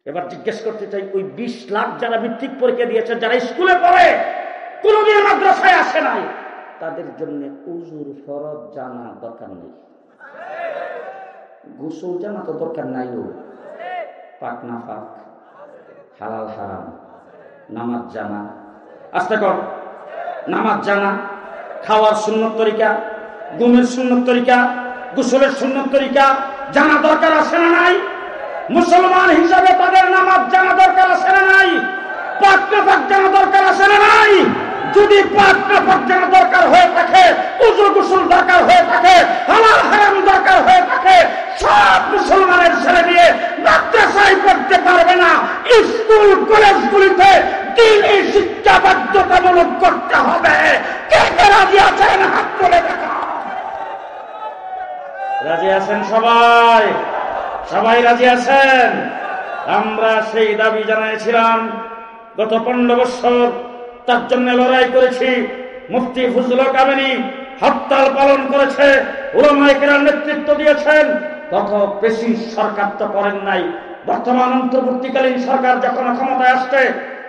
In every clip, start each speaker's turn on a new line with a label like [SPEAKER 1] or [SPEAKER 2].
[SPEAKER 1] এবার জিজ্ঞেস করতে চাই, ওই 20 লাখ যারা ভিত্তিক পরীক্ষা দিয়েছে, যারা স্কুলে পড়ে, কোনদিন মাদ্রাসায় আসে নাই, তাদের জন্য উজুর ফরজ জানা দরকার নেই, গোসল জানা তো দরকার নাই। ও পাক না পাক, হালাল হারাম, নামাজ জানা, আস্তে কর, নামাজ জানা, খাওয়ার সুন্নত তরিকা, ঘুমের সুন্নত তরিকা, গোসলের সুন্নত তরিকা জানা দরকার আছে না নাই? মুসলমান হিসাবে তাদের নামাজ জানা দরকার আছে না নাই? পাক না পাক জানা দরকার আছে না নাই? যদি পাক না পাক জানা দরকার হয়ে থাকে, উজু গোসল দরকার হয়ে থাকে, হালাল হারাম দরকার হয়ে থাকে, সব মুসলমানের ছেলে দিয়ে মাদ্রাসায় পড়তে পারবে না। স্কুল কলেজগুলিতে দ্বীনি শিক্ষা বাধ্যতামূলক করতে হবে। কে কে রাজি আছেন হাত তুলে দেখা? রাজি আছেন সবাই? সবাই রাজি আছেন? আমরা সেই দাবি জানিয়েছিলাম গত 15 বছর, তার জন্য লড়াই করেছি। মুফতি ফজলুল কামিনী হরতাল পালন করেছে, উলামায়ে কেরাম নেতৃত্ব দিয়েছেন। গত বেশি সরকার তো করেন নাই। বর্তমান অন্তর্বর্তীকালীন সরকার যখন ক্ষমতায় আসছে,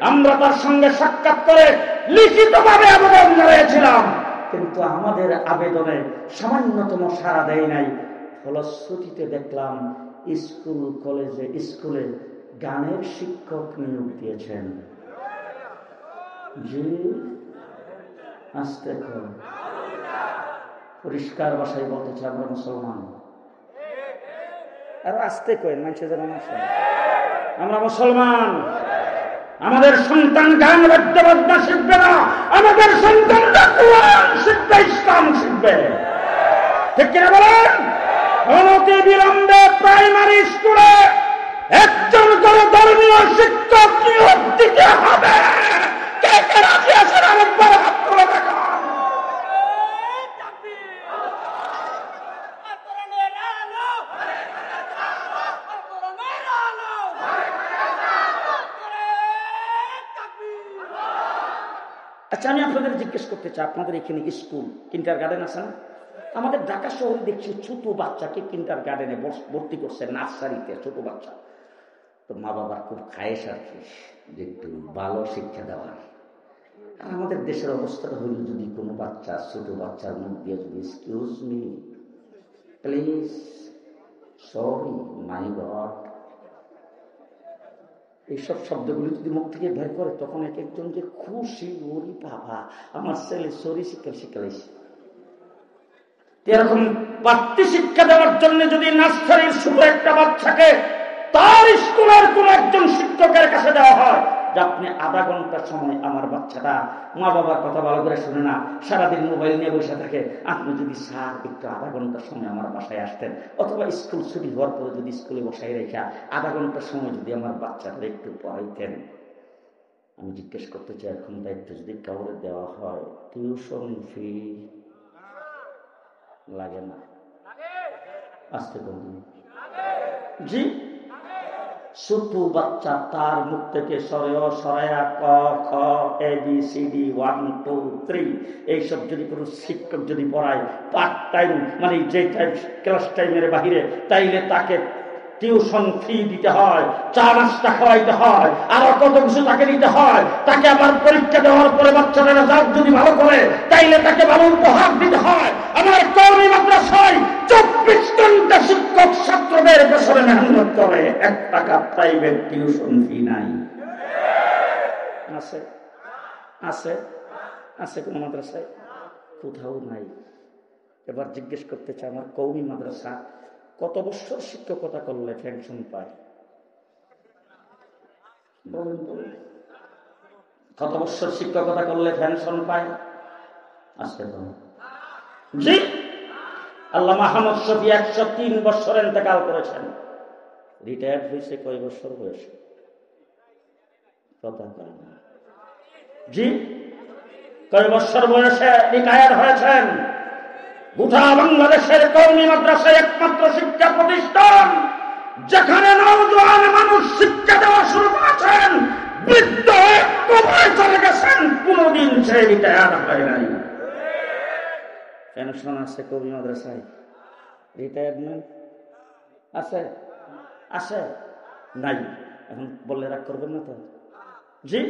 [SPEAKER 1] আমরা তার সঙ্গে সাক্ষাৎ করে লিখিতভাবে আবেদন জানিয়েছিলাম, কিন্তু আমাদের আবেদনে সামান্যতম সাড়া দেয় নাই। ফলশ্রুতিতে দেখলাম স্কুল কলেজে স্কুলে গানের শিক্ষক নিয়োগ দিয়েছেন। জি, আস্তে কর, পরিষ্কার ভাষায় বলতে চাই আমরা মুসলমান। আর আস্তে করেন, মানুষের যেন না শোনে। আমরা মুসলমান। আমাদের সন্তান গান বাদ্যবাজনা শিখবে না, আমাদের সন্তানরা কোরআন শিখবে, ইসলাম শিখবে। ঠিক কিনা বলেন? অনতি বিলম্বে প্রাইমারি স্কুলে একজন করে ধর্মীয় শিক্ষক নিয়োগ দিতে হবে। কে কে রাজি আছেন আরেকবার হাত তুলে দেখান। আচ্ছা, আমি আপনাদের জিজ্ঞেস করতে চাই, আপনাদের এখানে স্কুল কিন্ডার গার্ডেন আছে না? আমাদের ঢাকা শহরে দেখছি ছোট বাচ্চাকে কিন্ডার গার্ডেনে ভর্তি করছে, নার্সারিতে ছোট বাচ্চা। তো মা বাবার খুব খায়েশ আর কি, যে একটু ভালো শিক্ষা দেওয়ার। আর আমাদের দেশের অবস্থাটা হইল, যদি কোনো বাচ্চা, ছোট বাচ্চার মুখ দিয়ে যদি excuse me, please, sorry, my god, এইসব শব্দগুলি যদি মুখ থেকে বের করে, তখন এক একজন যে খুশি, ওরি বাবা আমার ছেলে সরি শিখাইছে। এরকম বাড়তি শিক্ষা দেওয়ার জন্য যদি নার্সারির ছোট একটা বাচ্চাকে তার স্কুলের কোন একজন শিক্ষকের কাছে দেওয়া হয়, যে আপনি আধা ঘন্টা সময় আমার বাচ্চাটা মা বাবার কথা ভালো করে শুনে না, সারাদিন মোবাইল নিয়ে বসে থাকে, আপনি যদি স্যার একটু আধা ঘন্টা সময় আমার বাসায় আসতেন, অথবা স্কুল ছুটি হওয়ার পরে যদি স্কুলে বসাই রেখা আধা ঘন্টার সময় যদি আমার বাচ্চাটা একটু পড়াইতেন। আমি জিজ্ঞেস করতে চাই, এখন দায়িত্ব যদি কাউরে দেওয়া হয়, টিউশন ফি লাগে না? আসতে বলুন। জি, ছোট বাচ্চা তার মুখ থেকে সরায়া ক খ ABCD 1 2 3 এইসব যদি কোনো শিক্ষক যদি পড়ায় পার্ট টাইম, মানে যে টাইম ক্লাস টাইমের বাহিরে, তাইলে তাকে টিউশন ফি দিতে হয়, চা নাস্তা খাওয়াইতে হয়, আরো কত কিছু তাকে দিতে হয়। তাকে আবার পরীক্ষা দেওয়ার পরে বাচ্চারা রেজাল্ট যদি ভালো করে, তাইলে তাকে ভালো উপহার দিতে হয়। আমার কওমি মাদ্রাসায় 24 ঘন্টা শিক্ষক ছাত্রদের পেছনে মেহনত করে, 1 টাকা প্রাইভেট টিউশন ফি নাই। আছে? আছে? আছে কোন মাদ্রাসায়? কোথাও নাই। এবার জিজ্ঞেস করতে চাই, আমার কওমি মাদ্রাসা কত বছর শিক্ষকতা করলে পেনশন পায়? বলুন বলুন, কত বছর শিক্ষকতা করলে পেনশন পায়? আসতে বলুন। জি, আল্লামা আহমদ শফী 103 বছর ইন্তেকাল করেছেন। রিটায়ার্ড হয়েছে কয় বছর বয়সে? কথা বলেন। জি, কয় বছর বয়সে রিটায়ার হয়েছেন? গোটা বাংলাদেশের কওমি মাদ্রাসা একমাত্র শিক্ষা প্রতিষ্ঠান যেখানে নওজোয়ান মানুষ শিক্ষা দেওয়া শুরু করেছেন, বৃদ্ধ হয়ে কবরে চলে গেছেন, কোনদিন সে রিটায়ার হয় নাই। পেনশন আছে কওমি মাদ্রাসায়? রিটায়ারমেন্ট আছে? আছে? নাই। এখন বললে রাগ করবেন না তো? জি,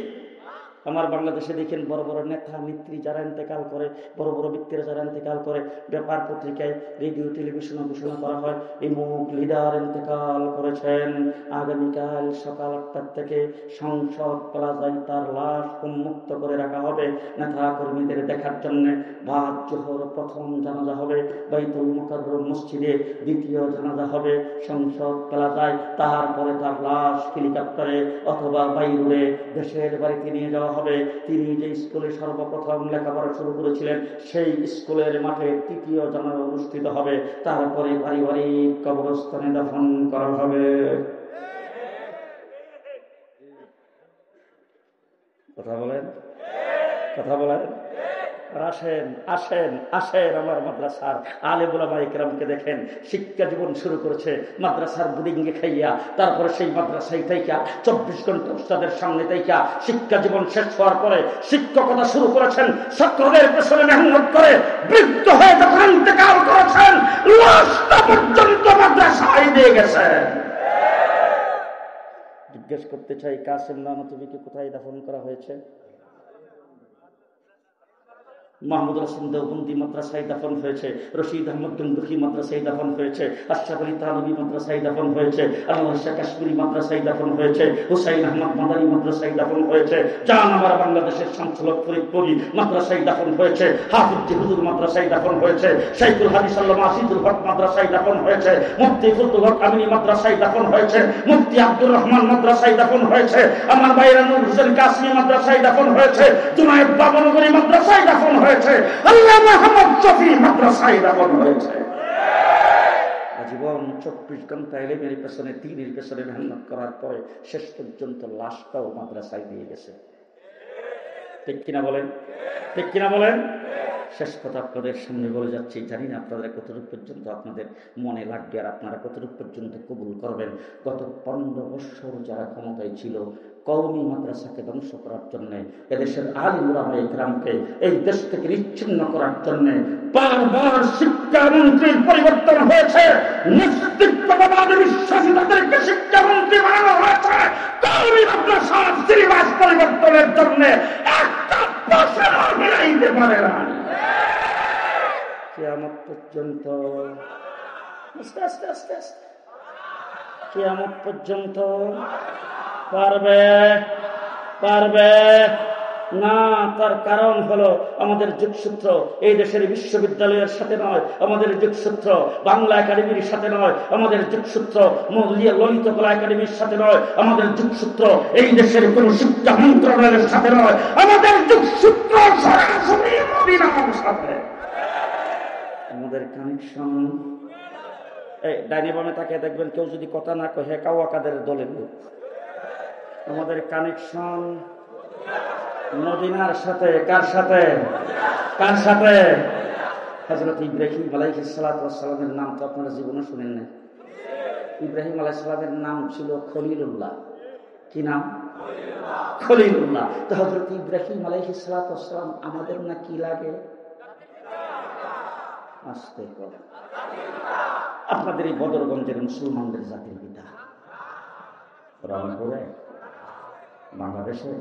[SPEAKER 1] আমার বাংলাদেশে দেখেন বড় বড় নেতা নেত্রী যারা ইন্তেকাল করে, বড় বড় ব্যক্তিরা যারা ইন্তেকাল করে, ব্যাপার পত্রিকায়, রেডিও, টেলিভিশনে ঘোষণা করা হয় এই মুখ লিডার ইন্তেকাল করেছেন, আগামীকাল সকাল 8টার থেকে সংসদ প্লাজায় তার লাশ উন্মুক্ত করে রাখা হবে নেতা কর্মীদের দেখার জন্য। বাদ জোহর প্রথম জানাজা হবে বাইতুল মুকাররম মসজিদে, দ্বিতীয় জানাজা হবে সংসদ প্লাজায়, তারপরে তার লাশ হেলিকপ্টারে অথবা বাইরে দেশের বাড়িতে নিয়ে যাওয়া হবে। তিনি যে স্কুলে সর্বপ্রথম লেখাপড়া শুরু করেছিলেন সেই স্কুলের মাঠে তৃতীয় জানাজা অনুষ্ঠিত হবে, তারপরে পারিবারিক কবরস্থানে দাফন করা হবে। কথা বলেন, কথা বলেন। আসেন আসেন আসেন আমার মাদ্রাসার আলেম উলামা ইকরামকে দেখেন, শিক্ষা জীবন শুরু করেছে মাদ্রাসার বুডিংয়ে খাইয়া, তারপরে সেই মাদ্রাসায় তাইকা 24 ঘন্টা উস্তাদের সামনে তাইকা শিক্ষা জীবন শেষ হওয়ার পরে শিক্ষকতা শুরু করেছেন, ছাত্রদের পেছনে মেহনত করে বৃদ্ধ হয়ে যখন ইন্তেকাল করেছেন লাশটা পর্যন্ত মাদ্রাসায় দিয়ে গেছেন। জিজ্ঞেস করতে চাই, কাসেম নানতুবিকে কোথায় দাফন করা হয়েছে? মাহমুদ হাসান দেওবন্দি মাদ্রাসায় দাফন হয়েছে, রশিদ আহমদ গঙ্গুহি মাদ্রাসায় দাফন হয়েছে, আশরাফ আলী তানভী মাদ্রাসায় দাফন হয়েছে, আনোয়ার শাহ কাশ্মীরি মাদ্রাসায় দাফন হয়েছে, হুসাইন আহমদ মাদানী মাদ্রাসায় দাফন হয়েছে, জান আমার বাংলাদেশের শামসুল হক ফরিদপুরি মাদ্রাসায় দাফন হয়েছে, হাফিজ হুজুর মাদ্রাসায় দাফন হয়েছে, শাইখুল হাদিস আল্লামা আসিদুল হক মাদ্রাসায় দাফন হয়েছে, মুফতি ফজলুল হক আমিনী মাদ্রাসায় দাফন হয়েছে, মুফতি আব্দুর রহমান মাদ্রাসায় দাফন হয়েছে, আমার ভাইরা নূর হোসেন কাসমি মাদ্রাসায় দাফন হয়েছে, জুনায়েদ বাবনগরী মাদ্রাসায় দাফন হয়েছে, আল্লাহ মুহাম্মদ শফি মাদ্রাসায় দাফন হয়েছে। আজীবন 24 ঘন্টা এলেমের পেছনে, দ্বীনের পেছনে মেহনত করার পরে শেষ পর্যন্ত লাশটাও মাদ্রাসায় দিয়ে গেছে। ঠিক কিনা বলেন, ঠিক কিনা বলেন? শেষ কথা আপনাদের সামনে বলে যাচ্ছি, জানি না আপনাদের কতটুকু পর্যন্ত আপনাদের মনে লাগবে আর আপনারা কতটুকু পর্যন্ত কবুল করবেন। গত 15 বছর যারা ক্ষমতায় ছিল কওমি মাদ্রাসাকে ধ্বংস করার জন্য, এদেশের আলিম উলামা ইকরামকে এই দেশ থেকে বিচ্ছিন্ন করার জন্য বারবার শিক্ষামন্ত্রীর পরিবর্তন হয়েছে, নেতৃত্ববাদী বিশ্বাসী তাদেরকে শিক্ষামন্ত্রী বানানো হয়েছে। কওমি মাদ্রাসার সিলেবাস পরিবর্তনের জন্য একটা পয়সাও মিলাইতে পারে না। কিয়ামত পর্যন্ত, আস্তে আস্তে আস্তে আস্তে, কিয়ামত পর্যন্ত পারবে পারবে না। তার কারণ হলো আমাদের যোগসূত্র এই দেশের বিশ্ববিদ্যালয়ের সাথে নয়, আমাদের যোগসূত্র বাংলা একাডেমির সাথে নয়, আমাদের যোগসূত্র ললিত কলা একাডেমির সাথে নয়, আমাদের যোগসূত্র এই দেশের কোন শিক্ষা মন্ত্রণালয়ের সাথে নয়, আমাদের যোগসূত্র সরাসরি মদিনার সাথে। আমাদের কানেকশন এই ডাইনে বামে তাকে দেখবেন, কেউ যদি কথা না কহে কাওয়াকাদের দলের লোক। আমাদের কানেকশন মদিনার সাথে। কার সাথে? কার সাথে? হযরত ইব্রাহিম আলাইহিস সালাতু ওয়াস সালামের নাম তো আপনারা জীবনে শুনেন না। ইব্রাহিম আলাইহিস সালামের নাম ছিল খলিলুল্লাহ। কি নাম? খলিলুল্লাহ। তো হযরত ইব্রাহিম আলাইহিস সালাতু ওয়াস সালাম আমাদের না কি লাগে? আস্তে করে আপনাদের এই বদরগঞ্জের মুসলমানদের জাতির পিতা, রংপুরে, বাংলাদেশে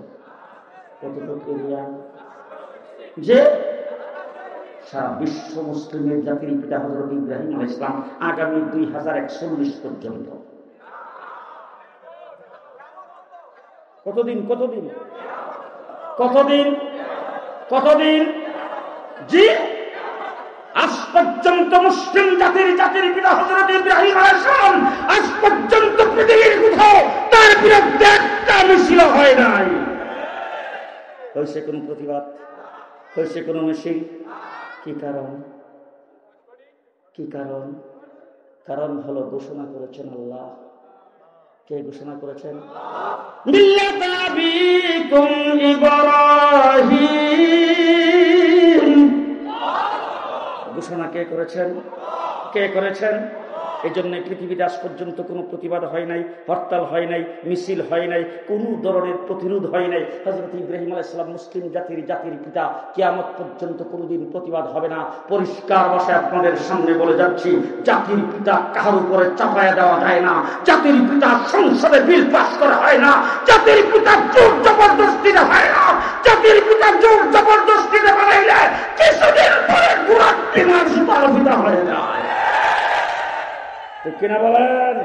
[SPEAKER 1] কতটুকু এরিয়া যে সারা বিশ্ব মুসলিমের জাতির পিতা হযরত ইব্রাহিম আলাইহিস সালাম আগামী 2041 পর্যন্ত কতদিন কতদিন কতদিন কতদিন জি আজ পর্যন্ত মুসলিম জাতির পিতা হযরত ইব্রাহিম আলাইহিস সালাম আজ পর্যন্ত পৃথিবীর কোথাও তার বিরুদ্ধে একটা মিছিল হয় নাই। হয়েছে কোন প্রতিবাদ? হয়েছে কোন মিছিল? কি কারণ? কি কারণ? কারণ হলো ঘোষণা করেছেন আল্লাহ। কে ঘোষণা করেছেন? মিল্লাত আবিকুম ইব্রাহিম। ঘোষণা কে করেছেন? কে করেছেন? এই জন্য পৃথিবীতে আজ পর্যন্ত কোনো প্রতিবাদ হয় নাই, হরতাল হয় নাই, মিছিল হয় নাই, কোনো ধরনের প্রতিরোধ হয় নাই। হযরত ইব্রাহিম আলাইহিস সালাম মুসলিম জাতির পিতা, কিয়ামত পর্যন্ত কোনোদিন প্রতিবাদ হবে না। পরিষ্কার ভাষায় আপনাদের সামনে বলে যাচ্ছি, জাতির পিতা কাহার উপরে চাপায়া দেওয়া যায় না। জাতির পিতা সংসদে বিল পাস করা হয় না। জাতির পিতা জোর জবরদস্তিতে হয় না। জাতির পিতা জোর জবরদস্তিতে বানাইলে কিছুদিন পরে গুড়ার টিনার সুতার পিতা হয়ে যায়। ঠিক কিনা বলেন?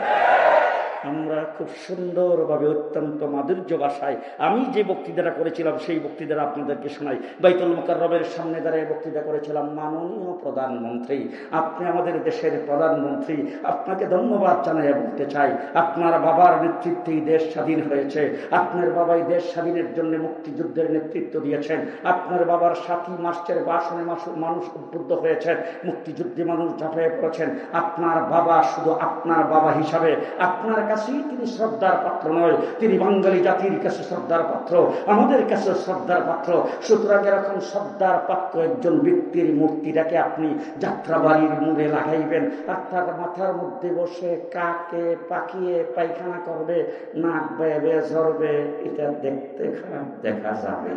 [SPEAKER 1] আমরা খুব সুন্দরভাবে অত্যন্ত মাধুর্য ভাষায় আমি যে বক্তৃতাটা করেছিলাম সেই বক্তৃতাটা আপনাদেরকে শোনাই। বাইতুল মুকাররমের সামনে দাঁড়িয়ে বক্তৃতা করেছিলাম। মাননীয় প্রধানমন্ত্রী, আপনি আমাদের দেশের প্রধানমন্ত্রী, আপনাকে ধন্যবাদ জানাই বলতে চাই। আপনার বাবার নেতৃত্বেই দেশ স্বাধীন হয়েছে। আপনার বাবাই দেশ স্বাধীনের জন্য মুক্তিযুদ্ধের নেতৃত্ব দিয়েছেন। আপনার বাবার 7ই মার্চের ভাষণে মানুষ উদ্বুদ্ধ হয়েছেন, মুক্তিযুদ্ধে মানুষ ঝাঁপিয়ে পড়েছেন। আপনার বাবা শুধু আপনার বাবা হিসাবে আপনার কাছেই তিনি শ্রদ্ধার পাত্র নয়, তিনি বাঙালি জাতির কাছে শ্রদ্ধার পাত্র, আমাদের কাছে শ্রদ্ধার পাত্র। সুতরাং এরকম শ্রদ্ধার পাত্র একজন ব্যক্তির মূর্তিটাকে আপনি যাত্রাবাড়ির মোড়ে লাগাইবেন, আর তার মাথার মধ্যে বসে কাকে পাকিয়ে পায়খানা করবে, নাক বেয়ে ঝরবে, এটা দেখতে খারাপ দেখা যাবে।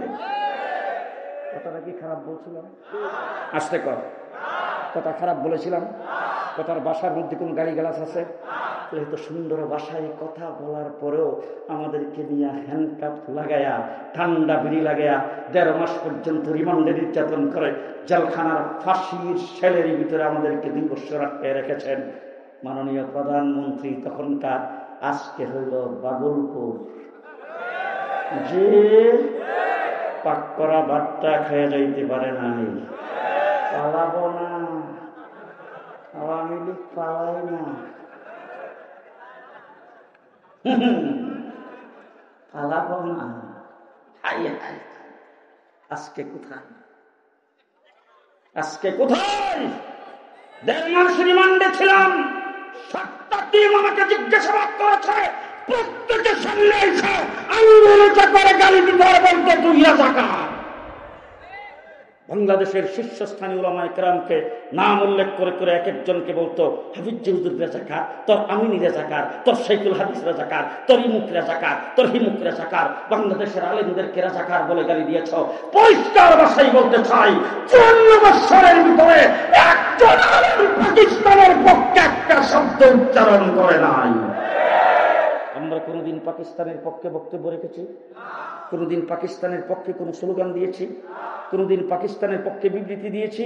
[SPEAKER 1] কথাটা কি খারাপ বলছিলাম? আসতে কর, কথা খারাপ বলেছিলাম? কথার বাসার মধ্যে কোন গালিগালাজ আছে? এত সুন্দর ভাষায় কথা বলার পরেও আমাদেরকে নিয়ে হ্যান্ডকাপ লাগায়া, ঠান্ডা বিড়ি লাগায়া ১.৫ মাস পর্যন্ত রিমান্ডে নির্যাতন করে জেলখানার ফাঁসির সেলের ভিতরে আমাদেরকে 2 বছর আটকে রেখেছেন মাননীয় প্রধানমন্ত্রী তখনকার। আজকে হইল বাগলপুর, যে পাক করা ভাতটা খেয়ে যাইতে পারে নাই। পালাবো না, আওয়ামী লীগ পালায় না, পালাবো না। আজকে কোথায়? আজকে কোথায়? ১.৫ মাস রিমান্ডে ছিলাম। 7টা টিম আমাকে জিজ্ঞাসাবাদ করেছে, প্রত্যেকের সামনে এসে আঙ্গুলটা করে গালি দিতে বলতে, তুই রাজাকার। বাংলাদেশের শীর্ষস্থানীয় উলামায়ে কেরামকে নাম উল্লেখ করে করে এক একজনকে বলতো, হাফিজ হুজুর রাজাকার, তোর আমিনী রাজাকার, তোর শাইখুল হাদিস রাজাকার, তোর ইমুক রাজাকার, তোর হিমুক রাজাকার। বাংলাদেশের আলেমদেরকে রাজাকার বলে গালি দিয়েছ। পরিষ্কার ভাষায় বলতে চাই, 54 বছরের ভিতরে একজন আলেম পাকিস্তানের পক্ষে একটা শব্দ উচ্চারণ করে নাই। আমরা কোনোদিন পাকিস্তানের পক্ষে বক্তব্য রেখেছি? কোনোদিন পাকিস্তানের পক্ষে কোনো স্লোগান দিয়েছি? কোনোদিন পাকিস্তানের পক্ষে বিবৃতি দিয়েছি?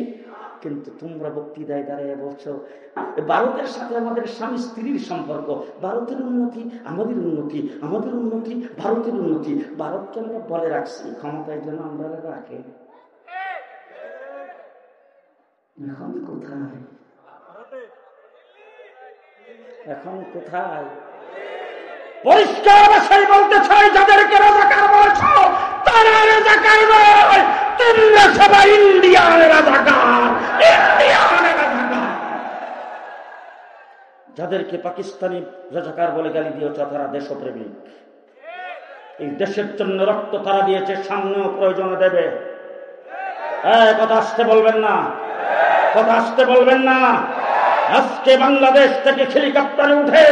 [SPEAKER 1] কিন্তু তোমরা বক্তৃতায় দাঁড়িয়ে বলছো ভারতের সাথে আমাদের স্বামী স্ত্রীর সম্পর্ক, ভারতের উন্নতি আমাদের উন্নতি, আমাদের উন্নতি ভারতের উন্নতি। ভারতকে আমরা বলে রাখছি ক্ষমতায় যেন আমরা রাখে। এখন কোথায়? এখন কোথায়? পরিষ্কার ভাষায় বলতে চাই, যাদেরকে রাজাকার বলছো তারা রাজাকার নয়, তোমরা সবাই ইন্ডিয়ার রাজাকার, ইন্ডিয়ার রাজাকার। যাদেরকে পাকিস্তানি রাজাকার বলে গালি দিয়েছ তারা দেশপ্রেমিক। এই দেশের জন্য রক্ত তারা দিয়েছে, সামনেও প্রয়োজনে দেবে। কথা আসতে বলবেন না, কথা আসতে বলবেন না। আজকে বাংলাদেশ থেকে হেলিকপ্টারে উঠে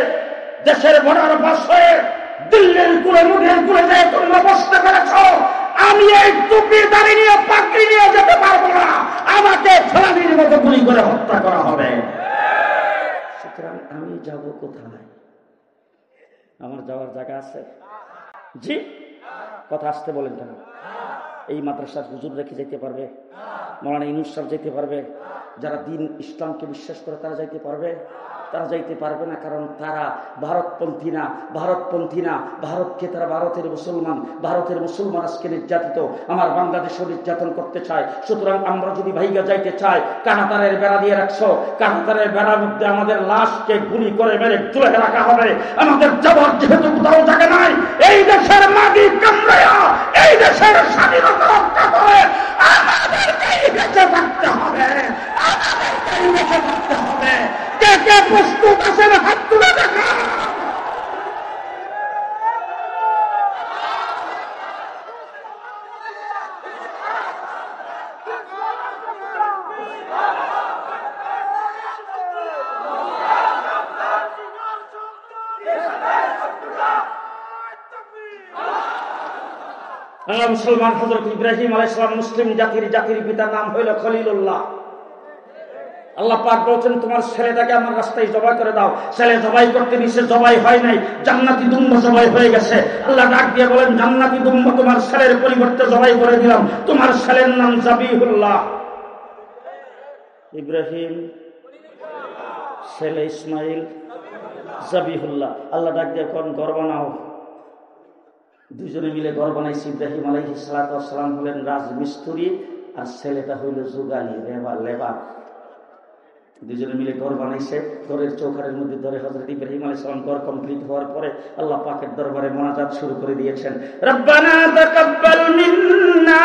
[SPEAKER 1] দেশের বর্ডার পাশ হয়ে দিল্লির কুলে মুঠের কুলে যেয়ে তোমরা বসতে পেরেছ। আমি এই টুপি দাঁড়িয়ে নিয়ে পাগড়ি নিয়ে যেতে পারবো না, আমাকে ফেলানির মতো গুলি করে হত্যা করা হবে। সুতরাং আমি যাব কোথায়? আমার যাওয়ার জায়গা আছে? জি, কথা আসতে বলেন কেন? এই মাদ্রাসার হুজুর রেখে যেতে পারবে? মাওলানা ইউনূস সাহেব যেতে পারবে? যারা দিন ইসলামকে বিশ্বাস করে তারা যাইতে পারবে? তারা যাইতে পারবে না, কারণ তারা ভারতপন্থী না, ভারতপন্থী না। ভারতকে তারা ভারতের মুসলমান, ভারতের মুসলমান আজকে নির্যাতিত, আমার বাংলাদেশও নির্যাতন করতে চায়। সুতরাং আমরা যদি ভাইগা যাইতে চাই, কাঁটাতারের বেড়া দিয়ে রাখছো, কাঁটাতারের বেড়ার মধ্যে আমাদের লাশকে গুলি করে মেরে তুলে রাখা হবে। আমাদের যাবার যেহেতু কোথাও জায়গা নাই, এই দেশের মাটি কামড়ায়া এই দেশের স্বাধীনতা রক্ষা করে আমাদেরকেই বেঁচে থাকতে হবে, আমাদেরকেই বেঁচে থাকতে হবে। কে কে প্রস্তুত আছেন হাত তুলে দেখা? মুসলমান হযরত ইব্রাহিম আলাইহিস সালাম মুসলিম জাতির পিতার নাম হইল খলিলুল্লাহ। আল্লাহ পাক বলছেন তোমার ছেলেটাকে আমার রাস্তায় জবাই করে দাও। ছেলে জবাই করতে নিছে, জবাই হয় নাই, জান্নাতি দুম্বা জবাই হয়ে গেছে। আল্লাহ ডাক দিয়ে বলেন জান্নাতি দুম্বা তোমার ছেলের পরিবর্তে জবাই করে দিলাম, তোমার ছেলের নাম জাবিহুল্লাহ। ইব্রাহিম, ছেলে ইসমাইল, জাবিহুল্লাহ। আল্লাহ ডাক দিয়ে কোন ঘর বানাও। দুজনে মিলে ঘর বানাইছে। ইব্রাহিম আলাইহিস সালাতু ওয়াস সালাম হলেন রাজমিস্ত্রি আর ছেলেটা হইল যুগালি, লেবার। দুজনে মিলে ঘর বানাইছে। ঘরের চৌকাঠের মধ্যে ধরে হযরত ইব্রাহিম আলাইহিস সালাম ঘর কমপ্লিট হওয়ার পরে আল্লাহ পাকের দরবারে মোনাজাত শুরু করে দিয়েছেন। রব্বানা তাকাব্বাল মিন্না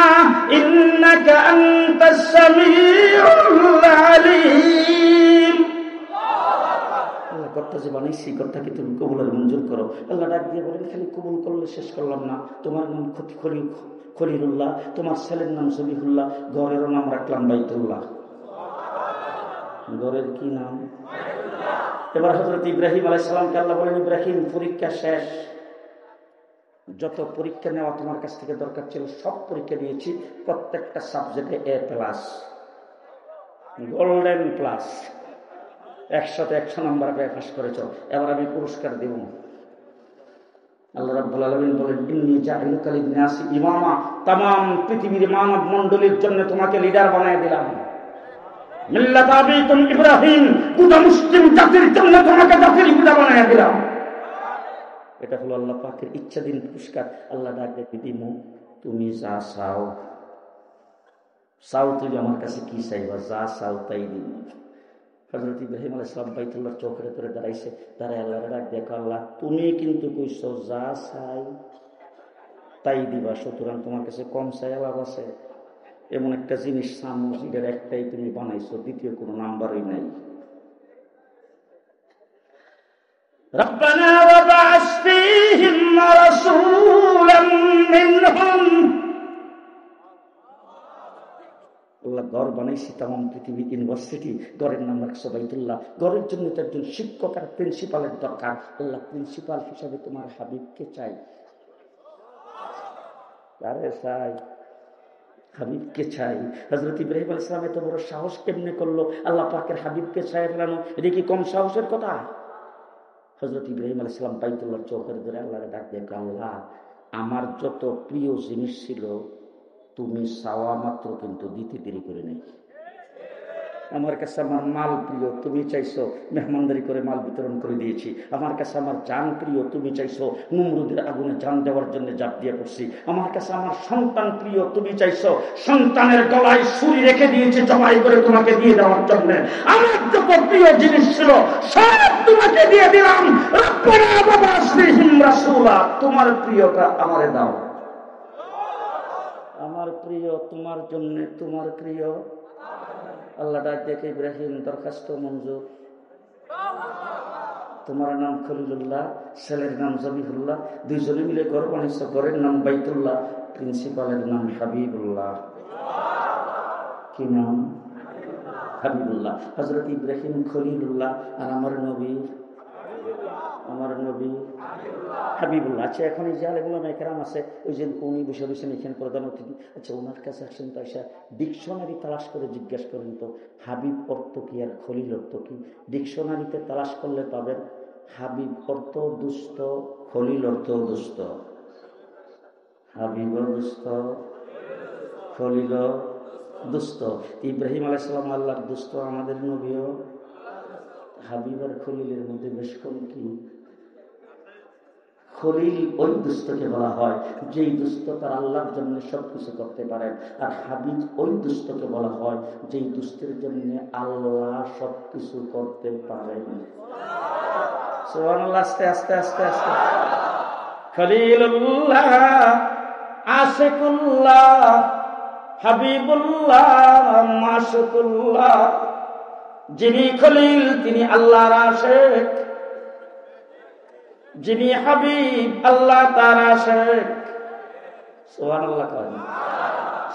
[SPEAKER 1] ইন্নাকা আনতাস সামিউল আলিম। আল্লাহ ঘরটা যে বানাইছি, ঘরটাকে তুমি কবুল আর মঞ্জুর করো। আল্লাহ ডাক দিয়ে বলেন খালি কবুল করলে শেষ করলাম না, তোমার নাম খলিলুল্লাহ, তোমার ছেলের নাম জবিহুল্লাহ, ঘরেরও নাম রাখলাম বাইতুল্লাহ। ঘরের কি নাম? এবার হযরত ইব্রাহিম আলাইহিস সালামকে আল্লাহ বলেন ইব্রাহিম পরীক্ষা শেষ, যত পরীক্ষা নেওয়া তোমার কাছ থেকে দরকার ছিল সব পরীক্ষা দিয়েছি, প্রত্যেকটা সাবজেক্টে A+, গোল্ডেন প্লাস, 100তে 100 নম্বর পেয়ে পাস করেছ, এবার আমি পুরস্কার দেব। আল্লাহ রাব্বুল আলামিন বলেন ইন্নী জাইলুকা লিন-নাসি ইমামা, तमाम পৃথিবীর মানব মণ্ডলীর জন্য তোমাকে লিডার বানায় দিলাম। মিল্লাত আবিকুম ইব্রাহিম, গোটা মুসলিম জাতির জন্য তোমাকে জাতির পিতা বানায় দিলাম। এটা হলো আল্লাহ পাকের ইচ্ছাধীন পুরস্কার। আল্লাহ ডাক দিয়ে দিমু, তুমি যা চাও তুমি আমার কাছে কি চাইবা, যা চাও তাই দিন। হযরত ইব্রাহিম আলাইহিস সালাম বাইতুল্লাহর চৌকাঠে ধরে দাঁড়াইছে। দাঁড়ায় আল্লাহ ডাক দেখো, আল্লাহ তুমি কিন্তু কইছো যা চাই তাই দিবা, সুতরাং তোমার কাছে কম চাই লাভ আছে? এমন একটা জিনিস মসজিদের একটাই তুমি বানাইছো, দ্বিতীয় কোনো নাম্বারই নাই। রব্বানা ওয়া বা'আস ফীহিম রাসূলাম মিনহুম। আল্লাহ ঘর বানাইছি তামাম পৃথিবী ইউনিভার্সিটি, ঘরের নাম রাখছো বাইতুল্লাহ। ঘরের জন্য তো একজন শিক্ষক আর প্রিন্সিপালের দরকার। আল্লাহ প্রিন্সিপাল হিসাবে তোমার হাবিবকে চাই। কারে চাই? হাবিবকে চাই। হযরত ইব্রাহিম আলাইহিস সালাম এত বড় সাহস কেমনে করলো আল্লাহ পাকের হাবিবকে চাই ফেলানো? এটা কি কম সাহসের কথা? হযরত ইব্রাহিম আলাইহিস সালাম বাইতুল্লাহর চৌকাঠে ধরে আল্লাহকে ডাক দিয়ে, আল্লাহ আমার যত প্রিয় জিনিস ছিল তুমি চাওয়া মাত্র কিন্তু দিতে দেরি করে নেই। আমার কাছে আমার মাল প্রিয়, তুমি চাইছো মেহমানদারি করে মাল বিতরণ করে দিয়েছি। আমার কাছে আমার জান প্রিয়, তুমি চাইছো নমরুদের আগুনে জান দেওয়ার জন্য জাপ দিয়ে পড়ছি। আমার কাছে আমার সন্তান প্রিয়, তুমি চাইছো সন্তানের গলায় ছুরি রেখে দিয়েছি জবাই করে তোমাকে দিয়ে দেওয়ার জন্য। আমার যত প্রিয় জিনিস ছিল সব তোমাকে দিয়ে দিলাম। রব্বানা ওয়া বা'আস ফীহিম রাসূলা, তোমার প্রিয়টা আমারে দাও। আমার প্রিয় তোমার জন্য, তোমার প্রিয়। আল্লাহ ডাক দেখে ইব্রাহিম দরখাস্ত মঞ্জুর। তোমার নাম খলিলুল্লাহ, ছেলের নাম জবিহুল্লাহ, দুইজনে মিলে ঘর বানাইছো, ঘরের নাম বাইতুল্লাহ, প্রিন্সিপালের নাম হাবিবুল্লাহ। কি নাম? হাবিবুল্লাহ। হযরত ইব্রাহিম খলিলুল্লাহ আর আমার নবী হাবিবুল্লাহ। আচ্ছা এখন এই যে আলেমুলামা একরাম আছে, ওই যে উনি বসে রয়েছেন এখানে প্রধান অতিথি, আচ্ছা ওনার কাছে আসেন তো, এসে ডিকশনারি তালাশ করে জিজ্ঞেস করেন তো হাবিব অর্থ কি আর খলিল অর্থ কি? ডিকশনারিতে তালাশ করলে পাবেন হাবিব অর্থ দুস্থ, খলিল অর্থ দুস্থ। হাবিব দুস্থ, খলিল দুস্থ। ইব্রাহিম আলাইহিস সালাম আল্লাহর দুস্থ, আমাদের নবীও। হাবিব আর খলিলের মধ্যে বেশ কম কি? খলিল ওই দুস্থকে বলা হয় যেই দুস্থ তার আল্লাহর জন্য সবকিছু করতে পারেন, আর হাবিব ওই দুস্থকে বলা হয় যেই দুস্থের জন্য আল্লাহ সবকিছু করতে পারেন। সুবহানাল্লাহ। আস্তে আস্তে আস্তে আস্তে। খলিলুল্লাহ, আশিকুল্লাহ, হাবিবুল্লাহ, মাশকুল্লাহ। যিনি খলিল তিনি আল্লাহর আশিক, যিনি হাবিব আল্লাহ তার আশিক। সুবহানাল্লাহ কয় না?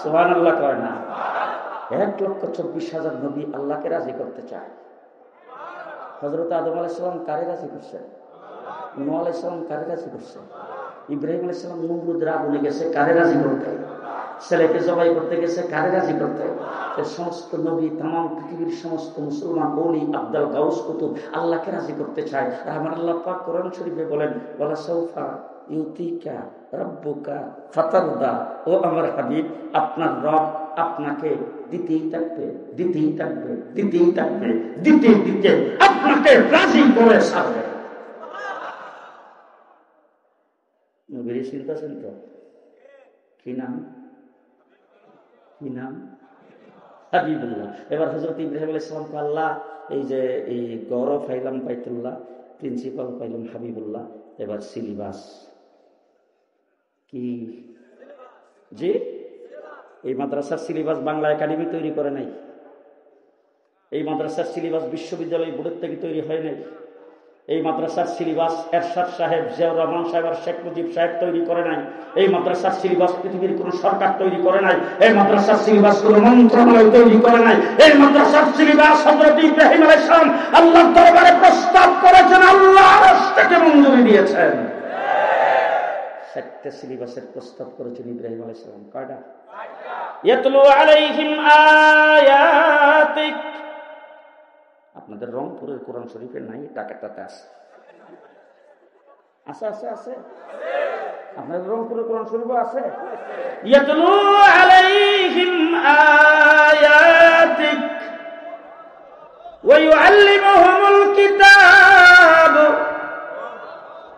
[SPEAKER 1] সুবহানাল্লাহ কয় না? 1,24,000 নবী আল্লাহকে রাজি করতে চায়। হযরত আদম আলাইহিস সালাম কারে রাজি করছেন? নূহ আলাইহিস সালাম কারে রাজি করছেন? ইব্রাহিম আলাইহিস সালাম নমরুদের আগুনে গেছে কারে রাজি করতে? ছেলেকে জবাই করতে গেছে কারে রাজি করতে? সমস্ত নবী, তামাম পৃথিবীর সমস্ত মুসলমান, ওলি, আব্দুল গাউস, কুতুব আল্লাহকে রাজি করতে চায়। আর আমার আল্লাহ পাক কোরআন শরীফে বলেন, ওয়ালা সাউফা ইউতিকা রাব্বুকা ফাতারদা, ও আমার হাবিব, আপনার রব আপনাকে দিতেই থাকবে, দিতেই থাকবে, দিতেই থাকবে, দিতে দিতে আপনাকে রাজি করে ছাড়বে। নবীর চিন্তা চিন্তা কি নাম? কি নাম? হাবিবুল্লাহ। এবার হযরত ইব্রাহিম আলাইহিস সালামকে আল্লাহ এই যে এই গৌরব পাইলাম বাইতুল্লাহ, প্রিন্সিপাল পাইলাম হাবিবুল্লাহ, এবার সিলেবাস কি? জি, এই মাদ্রাসার সিলেবাস বাংলা একাডেমি তৈরি করে নাই। এই মাদ্রাসার সিলেবাস বিশ্ববিদ্যালয় বোর্ডের থেকে তৈরি হয় নাই। এই মাদ্রাসার সিলেবাস এরশাদ সাহেব, জিয়াউর রহমান সাহেব আর শেখ মুজিব সাহেব তৈরি করে নাই। এই মাদ্রাসার সিলেবাস পৃথিবীর কোন সরকার তৈরি করে নাই। এই মাদ্রাসার সিলেবাস কোন মন্ত্রণালয় তৈরি করে নাই। এই মাদ্রাসার সিলেবাস হযরত ইব্রাহিম আলাইহিস সালাম আল্লাহর দরবারে প্রস্তাব করেছেন, আল্লাহ থেকে মঞ্জুরি দিয়েছেন। একটা সিলেবাসের প্রস্তাব করেছেন ইব্রাহিম আলাইহিস সালাম। কয়টা? ইয়াতলু আলাইহিম আয়াতিক। আপনাদের রংপুরের কোরআন শরীফে নাই, ঢাকাটাতে আছে। আছে আছে আছে, আপনাদের রংপুরের কোরআন শরীফে আছে। ইয়াতলু আলাইহিম আয়াতিক ওয়া ইউআল্লিমুহুমুল কিতাব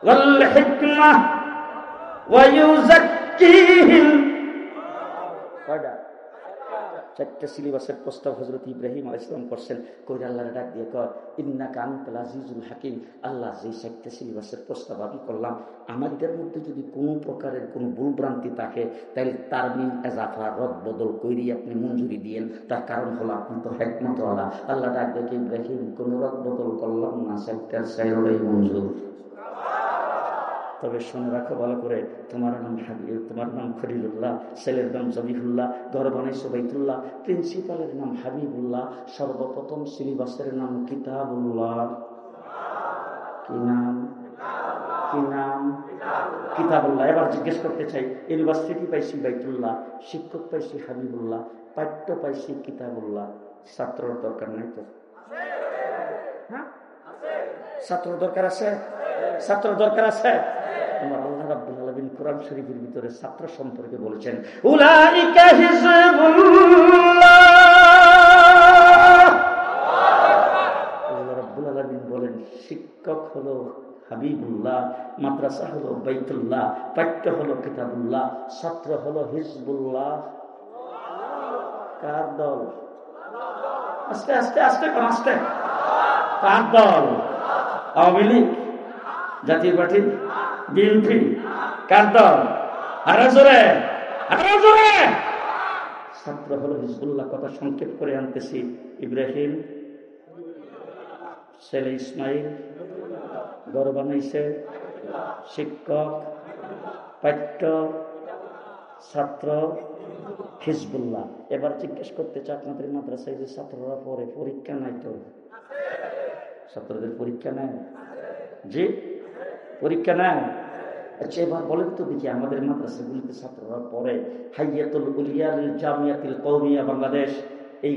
[SPEAKER 1] ওয়াল হিকমাহ ওয়া ইউযাক্কিহিম। কয়টা? চারটা সিলেবাসের প্রস্তাব হযরত ইব্রাহিম আলাইহিস সালাম করছেন। কইরা আল্লাহর ডাক দিয়ে কয়, ইন্নাকা আনতাল আজিজুল হাকিম। আল্লাহ, যে চারটা সিলেবাসের প্রস্তাব আমি করলাম, আমাদের মধ্যে যদি কোনো প্রকারের কোনো ভুলভ্রান্তি থাকে তাহলে তার মিন এজাফা রদ বদল কইরি আপনি মঞ্জুরি দিয়েন। তার কারণ হলো আপনি তো হিকমতওয়ালা। আল্লাহ ডাক দিয়ে, ইব্রাহিম কোনো রদ বদল করলাম না, চারটার চাইরই মঞ্জুর। তবে শুনে রাখো ভালো করে, তোমার নাম হাবিব, তোমার নাম খলিলুল্লাহ, ছেলের নাম জবিহুল্লাহ, ঘর বানাইছো বাইতুল্লাহ, প্রিন্সিপালের নাম হাবিবুল্লাহ, সর্বপ্রথম সিলেবাসের নাম কিতাবুল্লাহ। কি নাম? কি নাম? কিতাবুল্লাহ। এবার জিজ্ঞেস করতে চাই, ইউনিভার্সিটি পাইছি বাইতুল্লাহ, শিক্ষক পাইছি হাবিবুল্লাহ, পাঠ্য পাইছি কিতাবুল্লাহ, ছাত্রর দরকার নাই তো? হ্যাঁ, ছাত্র দরকার আছে, ছাত্র দরকার আছে। আমার আল্লাহ রাব্বুল আলামিন কোরআন শরীফের ভিতরে ছাত্র সম্পর্কে বলেছেন, উলাইকা হিজবুল্লাহ। আল্লাহ রাব্বুল আলামিন বলেন, শিক্ষক হলো হাবিবুল্লাহ, মাদ্রাসা হলো বাইতুল্লাহ, পাঠ্য হলো কিতাবুল্লাহ, ছাত্র হলো হিজবুল্লাহ। কার দল? আস্তে আস্তে আস্তে কোন আস্তে, কার দল? আওয়ামী লীগ, জাতীয় পার্টি, বিএনপি? কার দল? আরো জোরে, আরো জোরে। ছাত্র হলো হিজবুল্লাহ। কথা সংক্ষেপ করে আনতেছি। ইব্রাহিম, ছেলে ইসমাইল, ঘর বানাইছে, শিক্ষক, পাঠ্য, ছাত্র, হিজবুল্লাহ। এবার জিজ্ঞেস করতে চাই, আপনাদের মাদ্রাসায় যে ছাত্ররা পড়ে, পরীক্ষা নাই তো? ছাত্রদের পরীক্ষা নেয়? জি, পরীক্ষা নেয়। আচ্ছা, এবার বলেন তো দেখি, আমাদের মাদ্রাসাগুলিতে ছাত্ররা পড়ে হাইয়াতুল উলিয়া লিল জামিয়াতিল কওমিয়া বাংলাদেশ, এই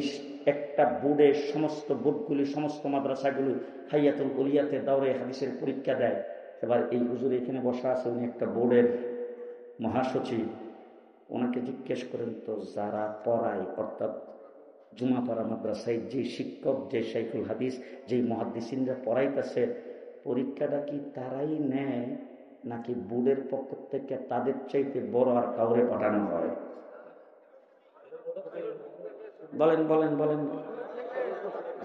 [SPEAKER 1] একটা বোর্ডে সমস্ত বোর্ডগুলি, সমস্ত মাদ্রাসাগুলি হাইয়াতুল উলিয়াতে দাওরে হাদিসের পরীক্ষা দেয়। এবার এই হুজুর এখানে বসা আছে, উনি একটা বোর্ডের মহাসচিব। ওনাকে জিজ্ঞেস করেন তো, যারা পড়ায়, অর্থাৎ জুমাপাড়া মাদ্রাসায় যে শিক্ষক, যে শাইখুল হাদিস, যে মুহাদ্দিসিনরা পড়াইতেছে, পরীক্ষাটা কি তারাই নেয় নাকি বোর্ডের পক্ষ থেকে তাদের চাইতে বড় আর কাউরে পাঠানো হয়? বলেন বলেন বলেন।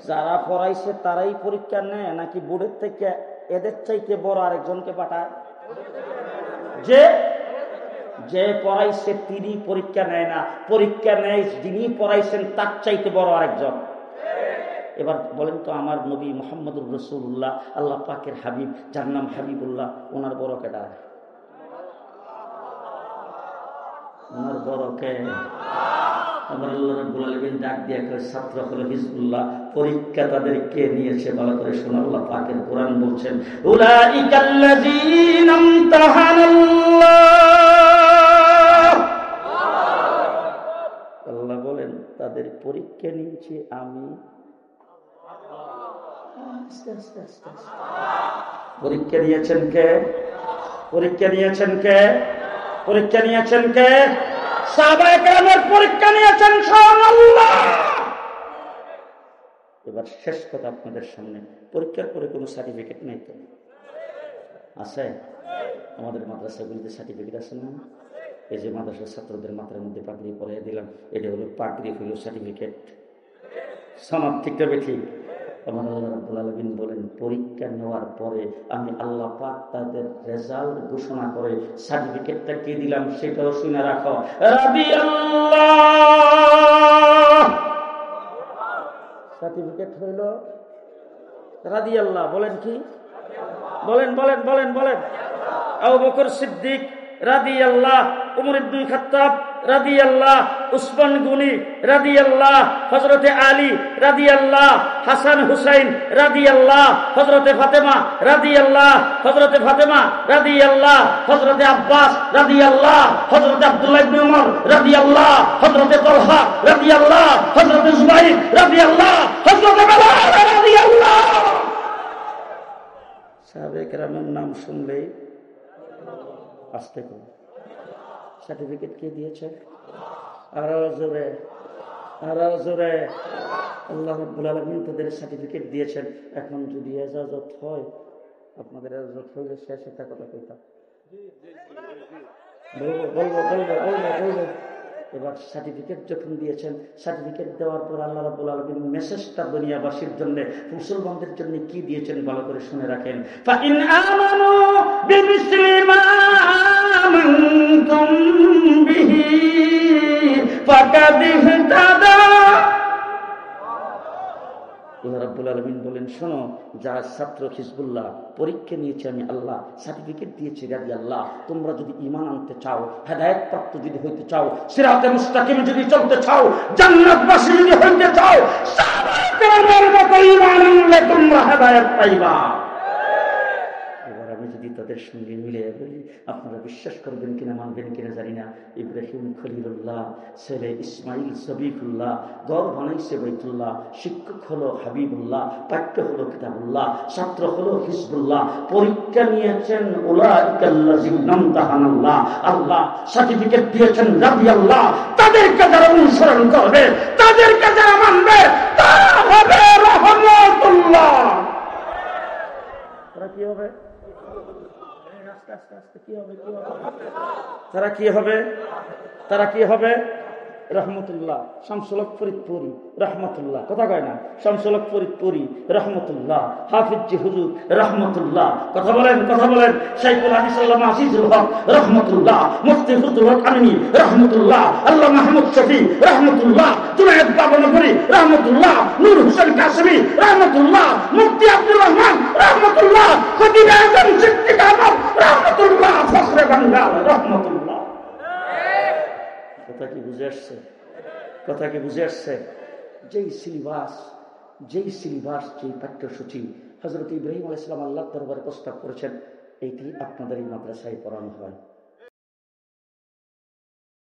[SPEAKER 1] যারা পড়াইছে তারাই পরীক্ষা নেয় নাকি বোর্ডের থেকে এদের চাইতে বড় আরেকজনকে পাঠায়? যে পড়াইছে তিনি পরীক্ষা নেয় না, পরীক্ষা নেয় যিনি পড়াইছেন তার চাইতে বড় আরেকজন। এবার বলেন তো, আমার নবী মুহাম্মদুর রাসূলুল্লাহ, আল্লাহ পাকের হাবিব, যার নাম হাবিবুল্লাহ, ওনার বড় কেডা? ওনার বড় কে? আমার আল্লাহ রাব্বুল আলামিন ডাক দিয়ে কয়, ছাত্র হলো হিজবুল্লাহ। পরীক্ষা তাদের কে নিয়েছে ভালো করে শোনো। আল্লাহ পাকের কোরআন বলছেন, উলাইকাল্লাযীনা ইমতাহানাল্লাহ পরীক্ষা নিয়েছি আমি। পরীক্ষা নিয়েছেন কে? পরীক্ষা নিয়েছেন কে? পরীক্ষা নিয়েছেন কে? সাহাবায়ে কেরামের পরীক্ষা নিয়েছেন স্বয়ং আল্লাহ। এবার শেষ কথা আপনাদের সামনে, পরীক্ষার পরে কোনো সার্টিফিকেট নেই তো আছে? আমাদের মাদ্রাসাগুলিতে সার্টিফিকেট আছে না? এই যে মাদ্রাসার ছাত্রদের মাথার মধ্যে পাগড়ি পরিয়ে দিলাম, এটা হলো পাগড়ি, হইল সার্টিফিকেট। সনদ ঠিক তবে ঠিক। আমার আল্লাহ রাব্বুল আলামিন বলেন, পরীক্ষা নেওয়ার পরে আমি আল্লাহ পাক তাদের রেজাল্ট ঘোষণা করে সার্টিফিকেটটা কি দিলাম সেটাও শুনে রাখো। রাদিয়াল্লাহ, সার্টিফিকেট হইল রাদিয়াল্লাহ। বলেন কি? বলেন বলেন বলেন বলেন। আবু বকর সিদ্দিক রাদিয়াল্লাহ, উমর ইবনে খাত্তাব রাদিয়াল্লাহ, উসমান গনি রাদিয়াল্লাহ, হযরতে আলী রাদিয়াল্লাহ, হাসান হুসাইন রাদিয়াল্লাহ, হযরতে ফাতেমা রাদিয়াল্লাহ, হযরতে ফাতেমা রাদিয়াল্লাহ, হযরতে আব্বাস রাদিয়াল্লাহ, হযরতে আব্দুল্লাহ ইবনে উমর রাদিয়াল্লাহ, হযরতে তালহা রাদিয়াল্লাহ, হযরতে জুবাইর রাদিয়াল্লাহ, হযরতে বেলাল রাদিয়াল্লাহ। সাহাবায়ে কেরামের নাম শুনলেই আসতে করে সার্টিফিকেট কে দিয়েছে? আরো জোরে, আরো জোরে। আল্লাহ রাব্বুল আলামিন তাদের সার্টিফিকেট দিয়েছেন। এখন যদি এজাজত হয়, আপনাদের এজাজত হইলে শেষ একটা কথা কইতাম, বলবো বলবো বলবো বলবো বলবো। এবার সার্টিফিকেট যখন দিয়েছেন, সার্টিফিকেট দেওয়ার পর আল্লাহ রাব্বুল আলামিন মেসেজটা দুনিয়াবাসীর জন্য, মুসলমানদের জন্য কি দিয়েছেন ভালো করে শুনে রাখেন। ফাইন আমানু বিমিসলি মা আমানতুম বিহি ফাকাদ ইহতাদা। আল্লাহ রাব্বুল আলামিন বলেন, শোনো, যারা ছাত্র হিজবুল্লাহ পরীক্ষা নিয়েছে আমি আল্লাহ, সার্টিফিকেট দিয়েছি রাদিয়াল্লাহ, তোমরা যদি ঈমান আনতে চাও, হেদায়েত প্রাপ্ত যদি হইতে চাও, সিরাতে মুস্তাকিম যদি চলতে চাও, জান্নাতবাসী যদি হইতে চাও, সাহাবায়ে কেরামের মতো ঈমান আনলে তোমরা হেদায়েত পাইবা। এবার আমি যদি তাদের সঙ্গে মিলে বলি, আপনারা বিশ্বাস করবেন কিনা মানবেন কিনা জানি না, ইব্রাহিম খলিলুল্লাহ, ছেলে ইসমাইল সবিফুল্লাহ, ঘর বানাইছে বাইতুল্লাহ, শিক্ষক হলো হাবিবুল্লাহ, পাঠ্য হলো কিতাবুল্লাহ, ছাত্র হলো হিজবুল্লাহ, পরীক্ষা নিয়েছেন উলাইকাল্লাযিনা ইমতাহানাল্লাহ, আল্লাহ সার্টিফিকেট দিয়েছেন রাদিয়াল্লাহ। তাদেরকে যারা অনুসরণ করবে, তাদেরকে যারা মানবে, তারা হবে রাহমাতুল্লাহ। তারা কি হবে? তারা কি হবে? তারা কি হবে? রহমতুল্লাহ। শামসুল হক ফরিদপুরি রহমতুল্লাহ, কথা কয় না? শামসুল হক ফরিদপুরি রহমতুল্লাহ, হাফিজ জি হুজুর রহমতুল্লাহ, কথা বলেন কথা বলেন। শাইখুল হাদিস আল্লামা আজিজুল হক রহমতুল্লাহ, মুফতি ফজলুল হক আমিনী রহমতুল্লাহ, আল্লাহ মাহমুদ শফি রহমতুল্লাহ, জুনায়েদ বাবনগরী রহমতুল্লাহ, নূর হোসেন কাসেমী রহমতুল্লাহ, মুফতি আব্দুর রহমান রহমতুল্লাহ, খতিব আজম সিদ্দিক আহমদ রহমতুল্লাহ, ফখরে বাংলা রহমতুল্লাহ। কথা কি বুঝে আসছে? কথা কি বুঝে আসছে? যেই সিলেবাস, যেই পাঠ্যসূচি হযরত ইব্রাহিম আলাইহিস সালাম আল্লাহর দরবারে প্রস্তাব করেছেন, এইটি আপনাদের এই মাদ্রাসায় পড়ানো হয়।